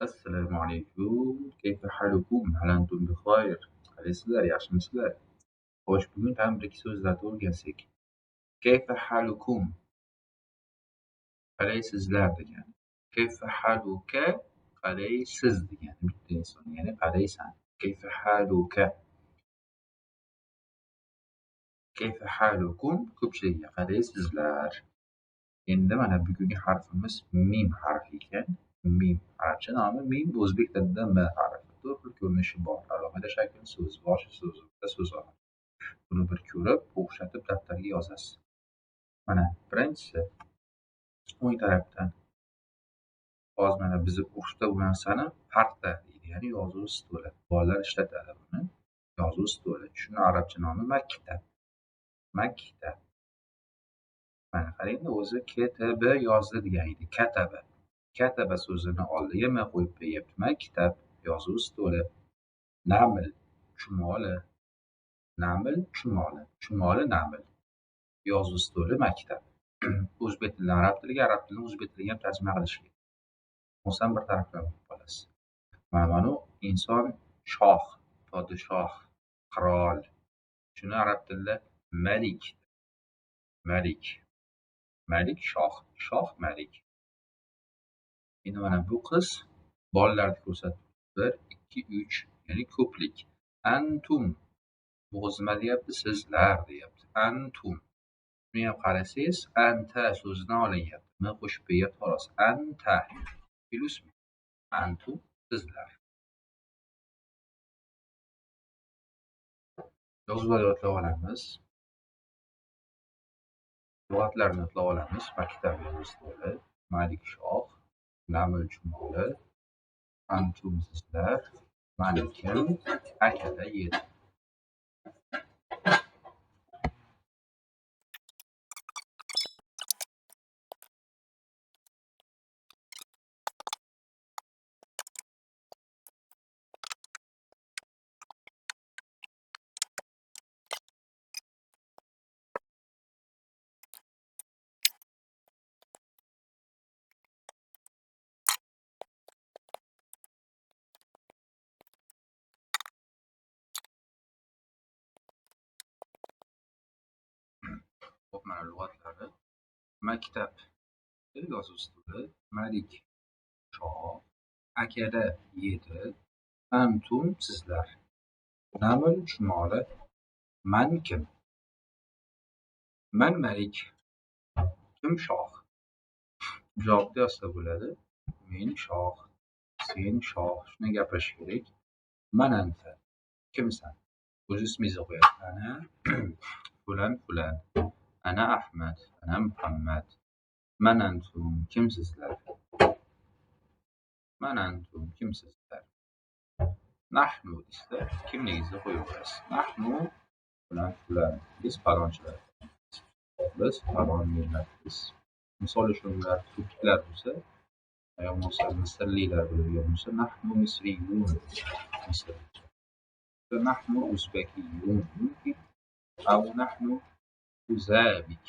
السلام عليكم، كيف حالكم؟ هل أنتم بخير؟ Qaysizlar, yaxshimisizlar? Xo'sh, bugun ham bir-ikki so'zlarni o'rgansak. Kayfa halukum? Qalaysizlar degani. Kayfa haluka? Qalaysiz degani. Bitta inson, ya'ni qalaysan. Kayfa haluka? Kayfa halukum? Ko'pchilikga qalaysizlar. Endi mana bugungi harfimiz mim harfi ekan. Mim. Arabcha nomi mim, o'zbek tilida m harfi. To'rt xil ko'rinishi bor. Alohida shakl, so'z boshi, so'z o'rta, so'z oxiri. Buni bir ko'rib, o'xshatib daftarga yozasiz. Mana birinchisi o'ng tarafdan. Hozir mana biz o'qishda bu narsani parta deydi, ya'ni yozuv stoli. Bolalar ishlatadi buni. Yozuv stoli. Shuni arabcha nomi maktab. Maktab. Mana qarangda o'zi KTB yozdi degan edi. Kataba. Kataba so'zini oldiga m qo'yib beryapti. Maktab, yozuv stoli. Naml, chumoli. Naml, chumoli. Chumoli, naml. Yozuv stoli, maktab. O'zbek tilidan arab tiliga, arab tilidan o'zbek tiliga ham tarjima qilish kerak. Bo'lsam bir tarafdan o'qib qolasiz. Mana inson shoh, podshoh, qirol. Shuni arab tilida malik. Malik. Malik shoh, shoh malik. Endi mana bu qiz bolalarni ko'rsatib 1, 2, 3, ya'ni ko'plik. Antum. Bu qiz nima deyapti? Sizlar deyapti. Antum. Buni ham qarasangiz, anta so'zidan olinyapti. Ni qo'shib beryapti xolos. Anta. Bilusmi? Antum, sizlar. Yozuvlar yodlab olamiz. Lug'atlarni yodlab olamiz. Maktab yozuv stoli, malik shoh, naml chumoli, antum sizlar, malikim, akada yedi. Xo'p, mana lug'atlari. Maktab yozuv stoli, malik shoh, akada 7, antum sizlar, naml chumoli, man kim? Man malik, kim shoh? Javobda yozsa bo'ladi. Men shoh, sen shoh. Shuni gapirish kerak. Man anta. Kimsan? O'z ismingizni qo'yasiz. Ana fulan fulan. Ana Ahmad, ana Muhammad. Man antum, kimsizlar? Man antum, kimsizlar? Nahnu deysizlar, kimligingizni qo'yib yuborasiz. Nahnu fulan fulan. Biz falonchilar. Biz falon millatmiz. Misol uchun ular turklar bo'lsa, yo bo'lmasa misrliklar bo'ladigan bo'lsa, nahnu misriyun. Misr. Nahnu uzbekiyun. Mumkin. Au nahnu uzabik.